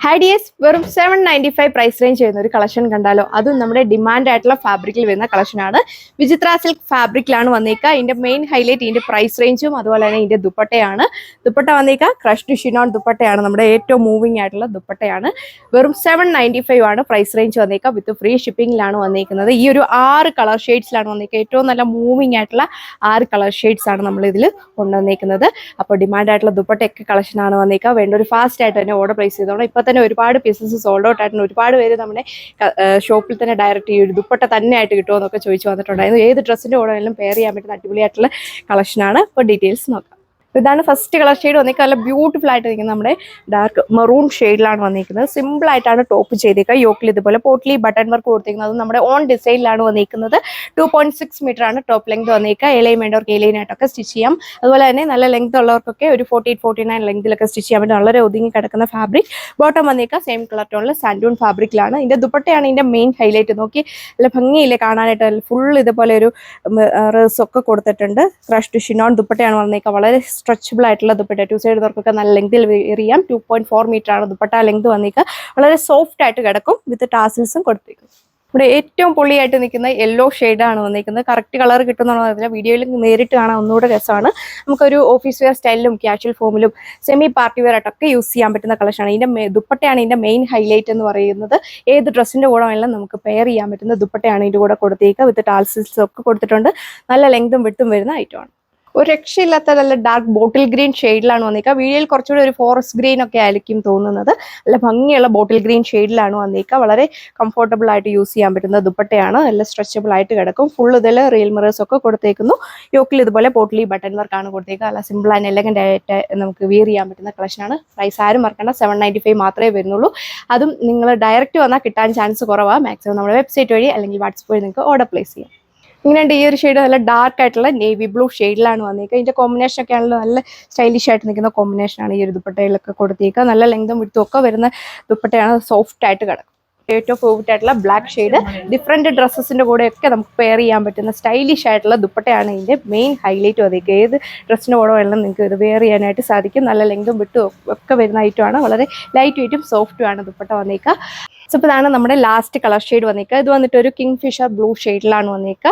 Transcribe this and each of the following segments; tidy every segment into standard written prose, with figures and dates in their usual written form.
ഹൈഡിയസ് വെറും 795 price range ചെയ്യുന്ന ഒരു കളക്ഷൻ കണ്ടാലോ. അതും നമ്മുടെ ഡിമാൻഡ് ആയിട്ടുള്ള ഫാബ്രിക്കിൽ വരുന്ന കളക്ഷനാണ്. വിചിത്ര സിൽക്ക് ഫാബ്രിക്കിലാണ് വന്നേക്കുക. ഇതിന്റെ മെയിൻ ഹൈലൈറ്റ് ഇതിന്റെ പ്രൈസ് റേഞ്ചും അതുപോലെ തന്നെ ഇതിന്റെ ദുപ്പട്ടയാണ്. ദുപ്പട്ട വന്നേക്കുക ക്രഷ്ഡ് ഷിനോൺ ദുപ്പട്ടയാണ്. നമ്മുടെ ഏറ്റവും മൂവിംഗ് ആയിട്ടുള്ള ദുപ്പട്ടയാണ്. വെറും 795 ആണ് പ്രൈസ് റേഞ്ച് വന്നേക്കുക. വിത്ത് ഫ്രീ ഷിപ്പിംഗിലാണ് വന്നേക്കുന്നത്. ഈ ഒരു 6 കളർ ഷെയ്ഡ്സിലാണ് വന്നേക്കുക. ഏറ്റവും നല്ല മൂവിംഗ് ആയിട്ടുള്ള 6 കളർ ഷെയ്ഡ്സ് ആണ് നമ്മൾ ഇതിൽ കൊണ്ടുവന്നേക്കുന്നത്. അപ്പോൾ ഡിമാൻഡ് ആയിട്ടുള്ള ദുപ്പട്ടയൊക്കെ കളക്ഷനാണ് വന്നേക്കുക. വേണ്ട ഒരു ഫാസ്റ്റ് ആയിട്ട് തന്നെ ഓർഡർ പ്ലേസ് ചെയ്തോണം. ഇപ്പൊ തന്നെ ഒരുപാട് പീസസ് സോൾഡ് ഔട്ട് ആയിട്ടുണ്ട്. ഒരുപാട് പേര് നമ്മുടെ ഷോപ്പിൽ തന്നെ ഡയറക്റ്റ് ഈ ഒരു ദുപ്പട്ട തന്നെ ആയിട്ട് കിട്ടുമോ എന്നൊക്കെ ചോദിച്ചു വന്നിട്ടുണ്ടായിരുന്നു. ഏത് ഡ്രസ്സിന്റെ കൂടെ എല്ലാം പെയർ ചെയ്യാൻ പറ്റുന്ന അടിപൊളിയായിട്ടുള്ള കളക്ഷനാണ്. ഇപ്പോൾ ഡീറ്റെയിൽസ് നോക്കാം. ഇതാണ് ഫസ്റ്റ് കളർ ഷെയ്ഡ് വന്നിരിക്കുക. നല്ല ബ്യൂട്ടിഫുൾ ആയിട്ട് നിൽക്കുന്നത് നമ്മുടെ ഡാർക്ക് മെറൂൺ ഷെയ്ഡിലാണ് വന്നിരിക്കുന്നത്. സിമ്പിൾ ആയിട്ടാണ് ടോപ്പ് ചെയ്തേക്കുക. യോക്കിൽ ഇതുപോലെ പോട്ട്ലി ബട്ടൺ വർക്ക് കൊടുത്തിരിക്കുന്നത്. നമ്മുടെ ഓൺ ഡിസൈനിലാണ് വന്നിരിക്കുന്നത്. 2.6 മീറ്റർ ആണ് ടോപ്പ് ലെങ്ത് വന്നിരിക്കുക. എലൈൻ വേണ്ടവർക്ക് എലൈനായിട്ടൊക്കെ സ്റ്റിച്ച് ചെയ്യാം. അതുപോലെ തന്നെ നല്ല ലെങ്ത് ഉള്ളവർക്കൊക്കെ ഒരു 48-49 ലെങ്തിലൊക്കെ സ്റ്റിച്ച് ചെയ്യാൻ പറ്റും. വളരെ ഒതുങ്ങി കിടക്കുന്ന ഫാബ്രിക്. ബോട്ടം വന്നിരിക്കുക സെയിം കളർ ടോണിൽ സാൻഡൂൺ ഫാബ്രിക്കിലാണ്. ഇതിന്റെ ദുപ്പട്ടയാണ് ഇതിന്റെ മെയിൻ ഹൈലൈറ്റ്. നോക്കി നല്ല ഭംഗിയില്ലേ കാണാനായിട്ട്. ഫുൾ ഇതുപോലെ ഒരു റേസ് ഒക്കെ കൊടുത്തിട്ടുണ്ട്. ക്രഷ്ഡ് ഷിനോൺ ദുപ്പട്ടയാണ് വന്നിരിക്കുക. വളരെ സ്ട്രെച്ചബിൾ ആയിട്ടുള്ള ദുപ്പട്ട. 2 സൈഡ് വർക്കൊക്കെ നല്ല ലെങ്തിൽ എറിയാം. 2.4 മീറ്റർ ആണ് ദുപ്പട്ട ലെങ്ത് വന്നിരിക്കുക. വളരെ സോഫ്റ്റ് ആയിട്ട് കിടക്കും. വിത്ത് ടാസിൽസും കൊടുത്തിരിക്കും. ഇവിടെ ഏറ്റവും പൊള്ളിയായിട്ട് നിൽക്കുന്ന യെല്ലോ ഷെയ്ഡാണ് വന്നിരിക്കുന്നത്. കറക്റ്റ് കളർ കിട്ടുന്നതില്ല. വീഡിയോയിൽ നേരിട്ട് കാണാൻ ഒന്നുകൂടെ രസമാണ്. നമുക്കൊരു ഓഫീസ് വെയർ സ്റ്റൈലിലും ക്യാഷ്വൽ ഫോമിലും സെമി പാർട്ടി വെയർ ആയിട്ടൊക്കെ യൂസ് ചെയ്യാൻ പറ്റുന്ന കളക്ഷനാണ്. ഇതിന്റെ ദുപ്പട്ടയാണ് ഇതിന്റെ മെയിൻ ഹൈലൈറ്റ് എന്ന് പറയുന്നത്. ഏത് ഡ്രസ്സിന്റെ കൂടെ വേണമെങ്കിലും നമുക്ക് പെയർ ചെയ്യാൻ പറ്റുന്ന ദുപ്പട്ടയാണ് ഇതിന്റെ കൂടെ കൊടുത്തേക്കുക. വിത്ത് ടാസിൽസും ഒക്കെ കൊടുത്തിട്ടുണ്ട്. നല്ല ലെങ്തും വിട്ടും വരുന്ന ഐറ്റമാണ്. ഒരു രക്ഷയില്ലാത്ത നല്ല ഡാർക്ക് ബോട്ടിൽ ഗ്രീൻ ഷെയ്ഡിലാണ് വന്നിരിക്കുക. വീഡിയോയിൽ കുറച്ചുകൂടി ഒരു ഫോറസ്റ്റ് ഗ്രീൻ ഒക്കെ ആയിരിക്കും തോന്നുന്നത്. നല്ല ഭംഗിയുള്ള ബോട്ടിൽ ഗ്രീൻ ഷെയ്ഡിലാണ് വന്നിരിക്കുക. വളരെ കംഫർട്ടബിൾ ആയിട്ട് യൂസ് ചെയ്യാൻ പറ്റുന്ന ദുപ്പട്ടയാണ്. നല്ല സ്ട്രെച്ചബിൾ ആയിട്ട് കിടക്കും. ഫുൾ ഇതിൽ റിയൽ മിറേഴ്സ് ഒക്കെ കൊടുത്തേക്കുന്നു. യോക്കിൽ ഇതുപോലെ പോട്ട്ലി ബട്ടൺ വർക്കാണ് കൊടുത്തേക്കുക. നല്ല സിമ്പിൾ ആൻഡ് എലഗന്റ് ആയിട്ട് നമുക്ക് വിയർ ചെയ്യാൻ പറ്റുന്ന കളക്ഷനാണ്. പ്രൈസ് ആരും മറക്കേണ്ട, 795 മാത്രമേ വരുന്നുള്ളൂ. അതും നിങ്ങൾ ഡയറക്റ്റ് വന്നാൽ കിട്ടാൻ ചാൻസ് കുറവാണ്. മാക്സിമം നമ്മുടെ വെബ്സൈറ്റ് വഴി അല്ലെങ്കിൽ വാട്സ്ആപ്പ് വഴി നിങ്ങൾക്ക് ഓർഡർ പ്ലേസ് ചെയ്യാം. ഇങ്ങനെയുണ്ട്. ഈ ഒരു ഷെയ്ഡ് നല്ല ഡാർക്ക് ആയിട്ടുള്ള നേവി ബ്ലൂ ഷെയ്ഡിലാണ് വന്നിരിക്കുക. ഇതിന്റെ കോമ്പിനേഷൻ ഒക്കെ ആണല്ലോ നല്ല സ്റ്റൈലിഷ് ആയിട്ട് നിൽക്കുന്ന കോമ്പിനേഷനാണ് ഈ ഒരു ദുപ്പട്ടയിലൊക്കെ കൊടുത്തിരിക്കുക. നല്ല ലെങ്തും വിട്ടും ഒക്കെ വരുന്ന ദുപ്പട്ടയാണ്. സോഫ്റ്റ് ആയിട്ട് കിടക്കും. ഏറ്റവും ഫേവറേറ്റ് ആയിട്ടുള്ള ബ്ലാക്ക് ഷെയ്ഡ്. ഡിഫറെന്റ് ഡ്രസ്സസിന്റെ കൂടെയൊക്കെ നമുക്ക് പെയർ ചെയ്യാൻ പറ്റുന്ന സ്റ്റൈലിഷ് ആയിട്ടുള്ള ദുപ്പട്ടയാണ് ഇതിന്റെ മെയിൻ ഹൈലൈറ്റ് വന്നിരിക്കുക. ഏത് ഡ്രസ്സിന്റെ കൂടെ വേണം നിങ്ങൾക്ക് ഇത് വെയർ ചെയ്യാനായിട്ട് സാധിക്കും. നല്ല ലെങ്തും വിട്ടും ഒക്കെ വരുന്ന ഐറ്റമാണ്. വളരെ ലൈറ്റ് വെയിറ്റും സോഫ്റ്റും ആണ് ദുപ്പട്ട വന്നിരിക്കുക. സോ ഇപ്പോൾ ഇതാണ് നമ്മുടെ ലാസ്റ്റ് കളർ ഷെയ്ഡ് വന്നിരിക്കുക. ഇത് വന്നിട്ട് ഒരു കിങ് ഫിഷർ ബ്ലൂ ഷെയ്ഡിലാണ് വന്നിരിക്കുക.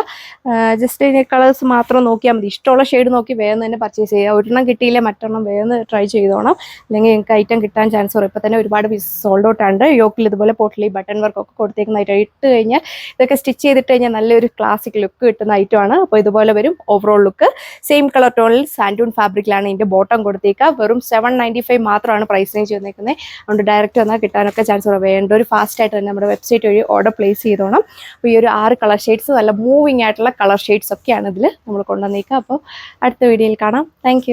ജസ്റ്റ് ഇതിന് കളേഴ്സ് മാത്രം നോക്കിയാൽ മതി. ഇഷ്ടമുള്ള ഷെയ്ഡ് നോക്കി വേഗം തന്നെ പർച്ചേസ് ചെയ്യുക. ഒരെണ്ണം കിട്ടിയില്ലേ മറ്റൊരെണ്ണം വേഗം ട്രൈ ചെയ്തോണം. അല്ലെങ്കിൽ നിങ്ങൾക്ക് ഐറ്റം കിട്ടാൻ ചാൻസ് കുറയും. ഇപ്പോൾ തന്നെ ഒരുപാട് പീസ് സോൾഡ് ഔട്ട് ആണ്. യോക്കിൽ ഇതുപോലെ പോട്ട്ലി ബട്ടൺ വർക്ക് ഒക്കെ കൊടുത്തേക്കുന്ന ഐറ്റം. ഇട്ട് കഴിഞ്ഞാൽ ഇതൊക്കെ സ്റ്റിച്ച് ചെയ്തിട്ട് കഴിഞ്ഞാൽ നല്ലൊരു ക്ലാസിക് ലുക്ക് കിട്ടുന്ന ഐറ്റമാണ്. അപ്പോൾ ഇതുപോലെ വരും ഓവറോൾ ലുക്ക്. സെയിം കളർ ടോണിൽ സാൻഡൂൺ ഫാബ്രിക്കിലാണ് ഇതിന്റെ ബോട്ടം കൊടുത്തേക്കുക. വെറും 795 മാത്രമാണ് പ്രൈസ് റേഞ്ച് വന്നിരിക്കുന്നത്. അതുകൊണ്ട് ഡയറക്റ്റ് വന്നാൽ കിട്ടാനൊക്കെ ചാൻസ് കുറവ്. വേണ്ട ഒരു ഫാസ്റ്റ് ആയിട്ട് തന്നെ നമ്മുടെ വെബ്സൈറ്റ് വഴി ഓർഡർ പ്ലേസ് ചെയ്തോണം. അപ്പോൾ ഈ ഒരു 6 കളർ ഷെയ്ഡ്സ് നല്ല മൂവിങ് ആയിട്ടുള്ള കളർ ഷെയ്ഡ്സ് ഒക്കെയാണ് ഇതിൽ നമ്മൾ കൊണ്ടുവന്നേക്കുക. അപ്പോൾ അടുത്ത വീഡിയോയിൽ കാണാം. താങ്ക്